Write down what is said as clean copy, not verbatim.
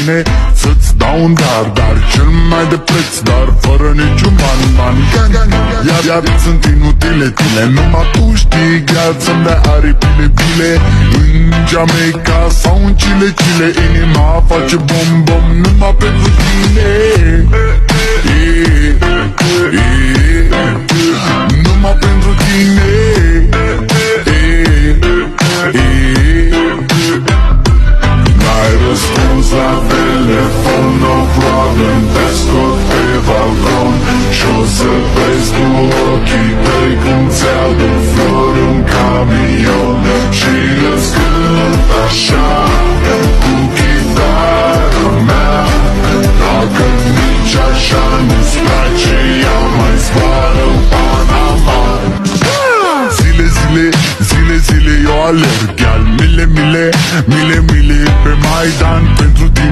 mine să-ți dau un dar cel mai de preț, dar fără niciun ban. Iar sunt inutile tine, numai tu știi, gheață să-mi dai aripile bile. În Jamaica sau în Chile, inima face bom numai pentru tine. Numai pentru tine. N-ai răspuns la telefon, no problem, te scot pe balcon și o să vezi cu